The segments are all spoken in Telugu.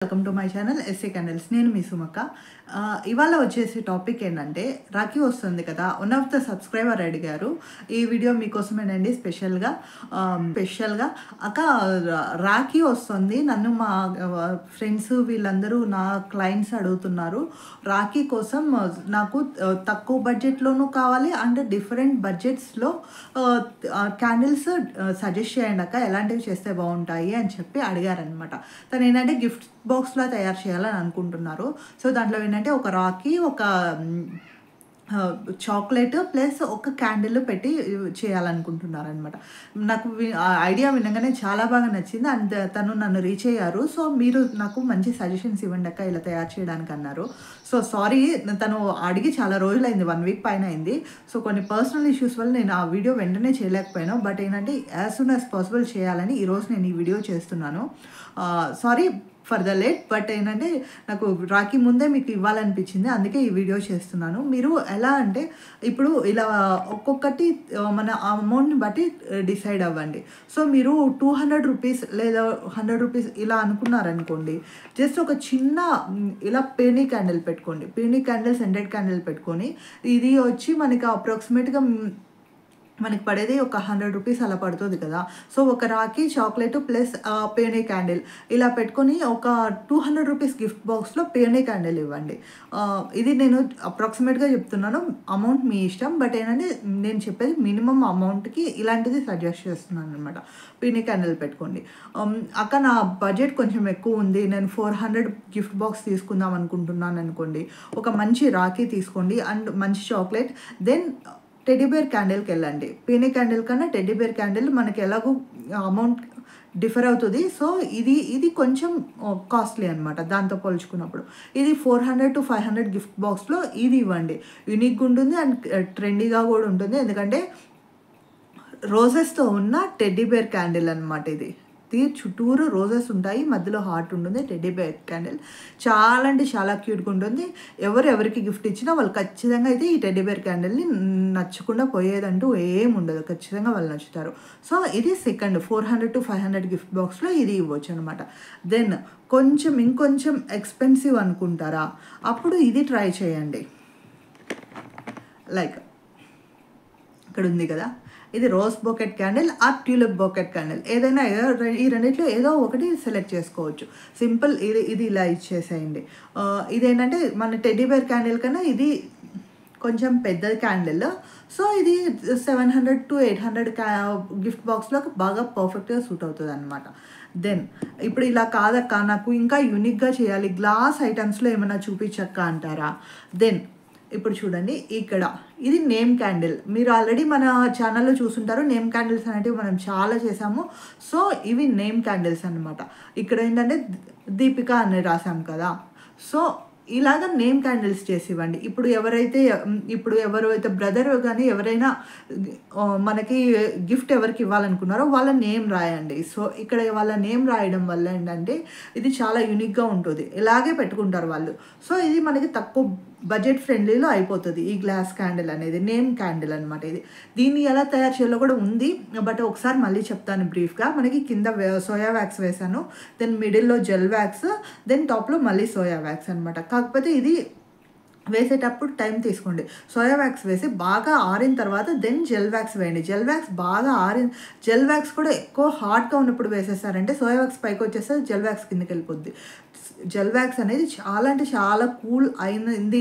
Welcome to my channel SA candles. నేను మీ సుమక్క. ఇవాళ వచ్చేసి టాపిక్ ఏంటంటే రాఖీ వస్తుంది కదా. వన్ ఆఫ్ ద సబ్స్క్రైబర్ అడిగారు, ఈ వీడియో మీకోసమేనండి. స్పెషల్గా అక్క రాఖీ వస్తుంది, నన్ను మా ఫ్రెండ్స్ వీళ్ళందరూ నా క్లయింట్స్ అడుగుతున్నారు. రాఖీ కోసం నాకు తక్కువ బడ్జెట్లోనూ కావాలి అండ్ డిఫరెంట్ బడ్జెట్స్లో క్యాండిల్స్ సజెస్ట్ చేయండి అక్క, ఎలాంటివి చేస్తే బాగుంటాయి అని చెప్పి అడిగారనమాట. తను ఏంటంటే గిఫ్ట్ బాక్స్లా తయారు చేయాలని అనుకుంటున్నారు. సో దాంట్లో ఏంటంటే ఒక రాఖీ, ఒక చాక్లెట్ ప్లస్ ఒక క్యాండిల్ పెట్టి చేయాలనుకుంటున్నారనమాట. నాకు ఐడియా వినగానే చాలా బాగా నచ్చింది అండ్ తను నన్ను రీచ్ అయ్యారు. సో మీరు నాకు మంచి సజెషన్స్ ఇవ్వండి అక్క ఇలా తయారు చేయడానికి అన్నారు. సో సారీ, తను అడిగి చాలా రోజులైంది, 1 వీక్ పైన అయింది. సో కొన్ని పర్సనల్ ఇష్యూస్ వల్ల నేను ఆ వీడియో వెంటనే చేయలేకపోయాను. బట్ ఏంటంటే యాజ్ సూన్ యాజ్ పాసిబుల్ చేయాలని ఈరోజు నేను ఈ వీడియో చేస్తున్నాను. Sorry for the late, but ఏంటంటే నాకు రాఖీ ముందే మీకు ఇవ్వాలనిపించింది, అందుకే ఈ వీడియో చేస్తున్నాను. మీరు ఎలా అంటే ఇప్పుడు ఇలా ఒక్కొక్కటి మన అమౌంట్ని బట్టి డిసైడ్ అవ్వండి. సో మీరు 200 రూపీస్ లేదా 100 రూపీస్ ఇలా అనుకున్నారనుకోండి, జస్ట్ ఒక చిన్న ఇలా పేనీ క్యాండిల్ పెట్టుకోండి. పేనీ క్యాండిల్, సెంటెడ్ క్యాండిల్ పెట్టుకొని, ఇది వచ్చి మనకి అప్రాక్సిమేట్గా మనకి పడేది ఒక 100 రూపీస్ అలా పడుతుంది కదా. సో ఒక రాఖీ, చాక్లెట్ ప్లస్ పేనీ క్యాండిల్ ఇలా పెట్టుకొని ఒక 200 రూపీస్ గిఫ్ట్ బాక్స్లో పేనీ క్యాండిల్ ఇవ్వండి. ఇది నేను అప్రాక్సిమేట్గా చెప్తున్నాను, అమౌంట్ మీ ఇష్టం. బట్ ఏంటంటే నేను చెప్పేది మినిమం అమౌంట్కి ఇలాంటిది సజెస్ట్ చేస్తున్నాను అనమాట. పేనీ క్యాండిల్ పెట్టుకోండి. అక్క నా బడ్జెట్ కొంచెం ఎక్కువ ఉంది, నేను 400 గిఫ్ట్ బాక్స్ తీసుకుందాం అనుకుంటున్నాను అనుకోండి, ఒక మంచి రాఖీ తీసుకోండి అండ్ మంచి చాక్లెట్. దెన్ టెడ్డీబేర్ క్యాండిల్కి వెళ్ళండి. పేనీ క్యాండిల్ కన్నా టెడ్డీబేర్ క్యాండిల్ మనకి ఎలాగో అమౌంట్ డిఫర్ అవుతుంది. సో ఇది కొంచెం కాస్ట్లీ అనమాట దాంతో పోల్చుకున్నప్పుడు. ఇది 400 to 500 గిఫ్ట్ బాక్స్లో ఇది ఇవ్వండి. యూనిక్గా ఉంటుంది అండ్ ట్రెండీగా కూడా ఉంటుంది, ఎందుకంటే రోజెస్తో ఉన్న టెడ్డీబేర్ క్యాండిల్ అనమాట. ఇది చుట్టూరు రోజెస్ ఉంటాయి, మధ్యలో హార్ట్ ఉంటుంది. టెడ్డీబేర్ క్యాండిల్ చాలా అంటే చాలా క్యూట్గా ఉంటుంది. ఎవరికి గిఫ్ట్ ఇచ్చినా వాళ్ళు ఖచ్చితంగా అయితే ఈ టెడ్డీబేర్ క్యాండిల్ని నచ్చకుండా పోయేదంటూ ఏం ఉండదు, ఖచ్చితంగా వాళ్ళు నచ్చుతారు. సో ఇది సెకండ్ 400 to 500 గిఫ్ట్ బాక్స్లో ఇది ఇవ్వచ్చు అనమాట. దెన్ ఇంకొంచెం ఎక్స్పెన్సివ్ అనుకుంటారా, అప్పుడు ఇది ట్రై చేయండి. లైక్ ఇక్కడ ఉంది కదా, ఇది rose bouquet candle or tulip bouquet candle, ఏదైనా ఈ రెండిట్లో ఏదో ఒకటి సెలెక్ట్ చేసుకోవచ్చు. సింపుల్, ఇది ఇలా ఇచ్చేసేయండి. ఇదేంటంటే మన టెడ్డీబేర్ క్యాండిల్ కన్నా ఇది కొంచెం పెద్ద క్యాండిల్. సో ఇది 700 to 800 గిఫ్ట్ బాక్స్లో బాగా పర్ఫెక్ట్గా సూట్ అవుతుంది అనమాట. దెన్ ఇప్పుడు ఇలా కాదక్క, నాకు ఇంకా యూనిక్గా చేయాలి, గ్లాస్ ఐటమ్స్లో ఏమైనా చూపించక్క అంటారా. దెన్ ఇప్పుడు చూడండి, ఇక్కడ ఇది నేమ్ క్యాండిల్. మీరు ఆల్రెడీ మన ఛానల్లో చూసుంటారు, నేమ్ క్యాండిల్స్ అనేటివి మనం చాలా చేసాము. సో ఇవి నేమ్ క్యాండిల్స్ అనమాట. ఇక్కడ ఏంటంటే దీపిక అని రాసాం కదా. సో ఇలాగ నేమ్ క్యాండిల్స్ చేసి ఇవ్వండి. ఇప్పుడు ఎవరైతే బ్రదర్ కానీ ఎవరైనా మనకి గిఫ్ట్ ఎవరికి ఇవ్వాలనుకున్నారో వాళ్ళ నేమ్ రాయండి. సో ఇక్కడ వాళ్ళ నేమ్ రాయడం వల్ల ఏంటంటే ఇది చాలా యూనిక్గా ఉంటుంది, ఇలాగే పెట్టుకుంటారు వాళ్ళు. సో ఇది మనకి తక్కువ బడ్జెట్ ఫ్రెండ్లీలో అయిపోతుంది. ఈ గ్లాస్ క్యాండిల్ అనేది నేమ్ క్యాండిల్ అనమాట. దీన్ని ఎలా తయారు చేయాలో కూడా ఉంది, బట్ ఒకసారి మళ్ళీ చెప్తాను బ్రీఫ్గా. మనకి కింద సోయా వ్యాక్స్ వేసాను, దెన్ మిడిల్లో జెల్ వ్యాక్స్, దెన్ టాప్లో మళ్ళీ సోయా వ్యాక్స్ అనమాట. కాకపోతే ఇది వేసేటప్పుడు టైం తీసుకోండి. సోయా వ్యాక్స్ వేసి బాగా ఆరిన తర్వాత దెన్ జెల్ వ్యాక్స్ వేయండి. జెల్ వ్యాక్స్ కూడా ఎక్కువ హాట్గా ఉన్నప్పుడు వేసేసారంటే సోయా వ్యాక్స్ పైకి వచ్చేస్తే జెల్ వ్యాక్స్ కిందకి వెళ్ళిపోద్ది. జెల్ వ్యాక్స్ అనేది చాలా అంటే చాలా కూల్ అయింది,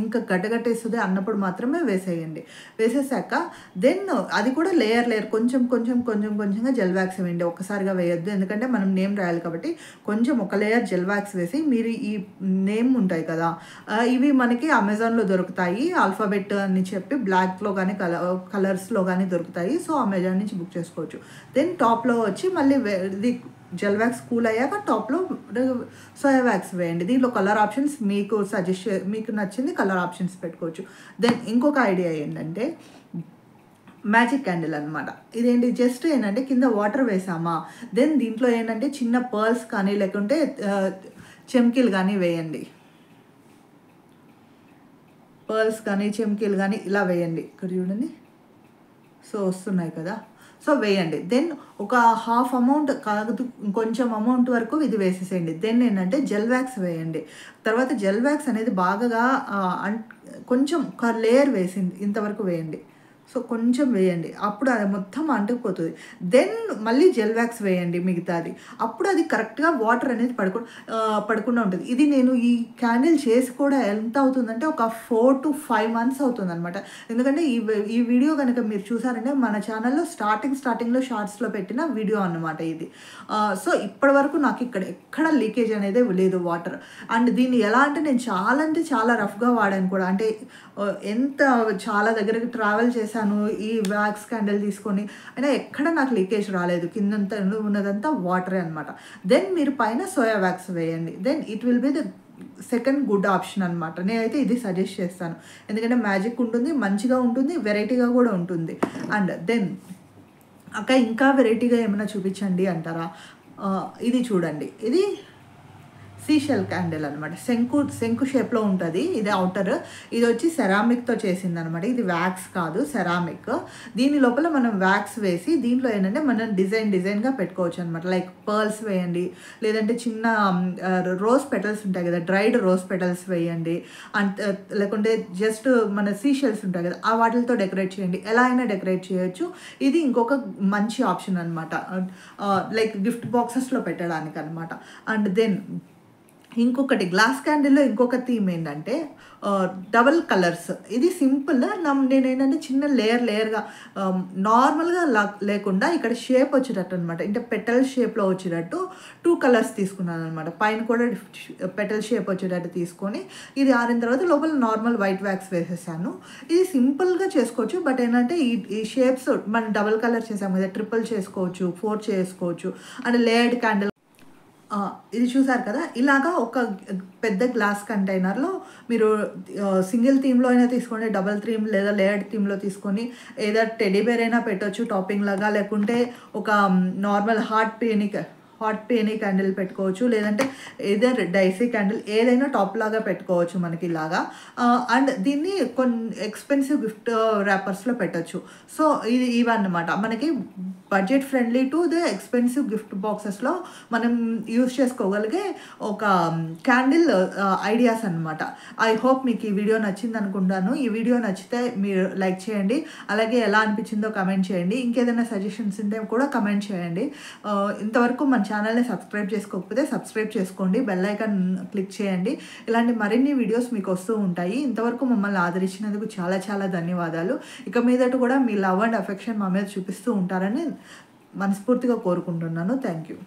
ఇంకా గడ్డగట్టేస్తుంది అన్నప్పుడు మాత్రమే వేసేయండి. వేసేసాక దెన్ అది కూడా లేయర్ కొంచెంగా జెల్ వ్యాక్స్ వేయండి, ఒక్కసారిగా వేయొద్దు, ఎందుకంటే మనం నేమ్ రాయాలి కాబట్టి. కొంచెం ఒక లేయర్ జెల్ వ్యాక్స్ వేసి మీరు ఈ నేమ్ ఉంటాయి కదా, ఇవి మనకి అమెజాన్లో దొరుకుతాయి. ఆల్ఫాబెట్ అని చెప్పి బ్లాక్లో కానీ కలర్స్లో కానీ దొరుకుతాయి. సో అమెజాన్ నుంచి బుక్ చేసుకోవచ్చు. దెన్ టాప్లో వచ్చి మళ్ళీ ఇది జెల్ వ్యాక్స్ కూల్ అయ్యాక టాప్లో సోయా వ్యాక్స్ వేయండి. దీంట్లో కలర్ ఆప్షన్స్ మీకు నచ్చింది కలర్ ఆప్షన్స్ పెట్టుకోవచ్చు. దెన్ ఇంకొక ఐడియా ఏంటంటే మ్యాజిక్ క్యాండిల్ అనమాట. ఇదేంటి, జస్ట్ ఏంటంటే కింద వాటర్ వేసామా, దెన్ దీంట్లో ఏంటంటే చిన్న పర్ల్స్ కానీ లేకుంటే చెమ్కీలు కానీ వేయండి. పర్ల్స్ కానీ చెమ్కీలు కానీ ఇలా వేయండి. ఇక్కడ చూడండి, సో వస్తున్నాయి కదా. సో వేయండి. దెన్ ఒక హాఫ్ అమౌంట్ కాదు, కొంచెం అమౌంట్ వరకు ఇది వేసేసేయండి. దెన్ ఏంటంటే జెల్ వ్యాక్స్ వేయండి. తర్వాత జెల్ వ్యాక్స్ అనేది బాగా కొంచెం ఒక లేయర్ వేసింది ఇంతవరకు వేయండి. సో కొంచెం వేయండి, అప్పుడు అది మొత్తం అంటుకుపోతుంది. దెన్ మళ్ళీ జెల్ వ్యాక్స్ వేయండి మిగతాది. అప్పుడు అది కరెక్ట్గా వాటర్ అనేది పడకుండా ఉంటుంది. ఇది నేను ఈ క్యాండిల్ చేసి కూడా ఎంత అవుతుందంటే ఒక 4 to 5 months అవుతుందన్నమాట. ఎందుకంటే ఈ వీడియో కనుక మీరు చూసారంటే మన ఛానల్లో స్టార్టింగ్లో షార్ట్స్లో పెట్టిన వీడియో అన్నమాట ఇది. సో ఇప్పటి వరకు నాకు ఇక్కడ ఎక్కడ లీకేజ్ అనేది లేదు వాటర్. అండ్ దీన్ని ఎలా అంటే నేను చాలా రఫ్గా వాడాను కూడా. అంటే ఎంత చాలా దగ్గరికి ట్రావెల్ చేశాను ఈ వ్యాక్స్ క్యాండిల్ తీసుకొని, అయినా ఎక్కడ నాకు లీకేజ్ రాలేదు. కిందంతా ఉన్నదంతా వాటరే అనమాట. దెన్ మీరు పైన సోయా వ్యాక్స్ వేయండి. Then it will be the second good option అనమాట. నేనైతే ఇది సజెస్ట్ చేస్తాను, ఎందుకంటే మ్యాజిక్ ఉంటుంది, మంచిగా ఉంటుంది, వెరైటీగా కూడా ఉంటుంది. అండ్ దెన్ ఇంకా వెరైటీగా ఏమైనా చూపించండి అంటారా? ఇది చూడండి, ఇది సీషెల్ క్యాండిల్ అనమాట. శంకు షేప్లో ఉంటుంది. ఇది అవుటర్, ఇది వచ్చి సెరామిక్తో చేసింది అనమాట. ఇది వ్యాక్స్ కాదు, సెరామిక్. దీని లోపల మనం వ్యాక్స్ వేసి దీంట్లో ఏంటంటే మనం డిజైన్గా పెట్టుకోవచ్చు అనమాట. లైక్ పర్ల్స్ వేయండి, లేదంటే చిన్న రోజ్ పెటల్స్ ఉంటాయి కదా, డ్రైడ్ రోజ్ పెటల్స్ వేయండి. అండ్ లేకుంటే జస్ట్ మన సీషెల్స్ ఉంటాయి కదా, ఆ వాటితో డెకరేట్ చేయండి. ఎలా అయినా డెకరేట్ చేయొచ్చు. ఇది ఇంకొక మంచి ఆప్షన్ అనమాట, లైక్ గిఫ్ట్ బాక్సెస్లో పెట్టడానికి అనమాట. అండ్ దెన్ ఇంకొకటి గ్లాస్ క్యాండిల్లో ఇంకొక థీమ్ ఏంటంటే డబల్ కలర్స్. ఇది సింపుల్. నేను ఏంటంటే చిన్న లేయర్గా నార్మల్గా లేకుండా ఇక్కడ షేప్ వచ్చేటట్టు అనమాట, అంటే పెటల్ షేప్లో వచ్చేటట్టు 2 కలర్స్ తీసుకున్నాను అనమాట. పైన కూడా పెటల్ షేప్ వచ్చేటట్టు తీసుకొని ఇది ఆరిన తర్వాత లోపల నార్మల్ వైట్ వ్యాక్స్ వేసేసాను. ఇది సింపుల్గా చేసుకోవచ్చు. బట్ ఏంటంటే ఈ షేప్స్ మనం డబల్ కలర్ చేసాము కదా, ట్రిపుల్ చేసుకోవచ్చు, 4 చేసుకోవచ్చు. అండ్ లేయర్డ్ క్యాండిల్ ఇది చూసారు కదా, ఇలాగా ఒక పెద్ద గ్లాస్ కంటైనర్లో మీరు సింగిల్ థీమ్లో అయినా తీసుకోండి, డబల్ థీమ్ లేదా లేయర్డ్ థీమ్లో తీసుకొని ఏదో టెడీ బేర్ అయినా పెట్టవచ్చు టాపింగ్ లాగా, లేకుంటే ఒక నార్మల్ హాట్ పేనీ క్యాండిల్ పెట్టుకోవచ్చు, లేదంటే ఏదైనా డైసీ క్యాండిల్ ఏదైనా టాప్ లాగా పెట్టుకోవచ్చు మనకి ఇలాగా. అండ్ దీన్ని ఎక్స్పెన్సివ్ గిఫ్ట్ ర్యాపర్స్లో పెట్టచ్చు. సో ఇవన్నమాట మనకి budget friendly to the expensive gift బాక్సెస్లో మనం యూజ్ చేసుకోగలిగే ఒక క్యాండిల్ ఐడియాస్ అనమాట. ఐ హోప్ మీకు ఈ వీడియో నచ్చింది అనుకుంటాను. ఈ వీడియో నచ్చితే మీరు లైక్ చేయండి, అలాగే ఎలా అనిపించిందో కమెంట్ చేయండి. ఇంకేదైనా సజెషన్స్ ఉంటే కూడా కమెంట్ చేయండి. ఇంతవరకు మన ఛానల్ని సబ్స్క్రైబ్ చేసుకోకపోతే సబ్స్క్రైబ్ చేసుకోండి, బెల్ ఐకాన్ క్లిక్ చేయండి. ఇలాంటి మరిన్ని వీడియోస్ మీకు వస్తూ ఉంటాయి. ఇంతవరకు మమ్మల్ని ఆదరించినందుకు చాలా ధన్యవాదాలు. ఇక మీదట కూడా మీ లవ్ అండ్ అఫెక్షన్ మా మీద చూపిస్తూ ఉంటారని మనస్ఫూర్తిగా కోరుకుంటున్నాను. Thank you.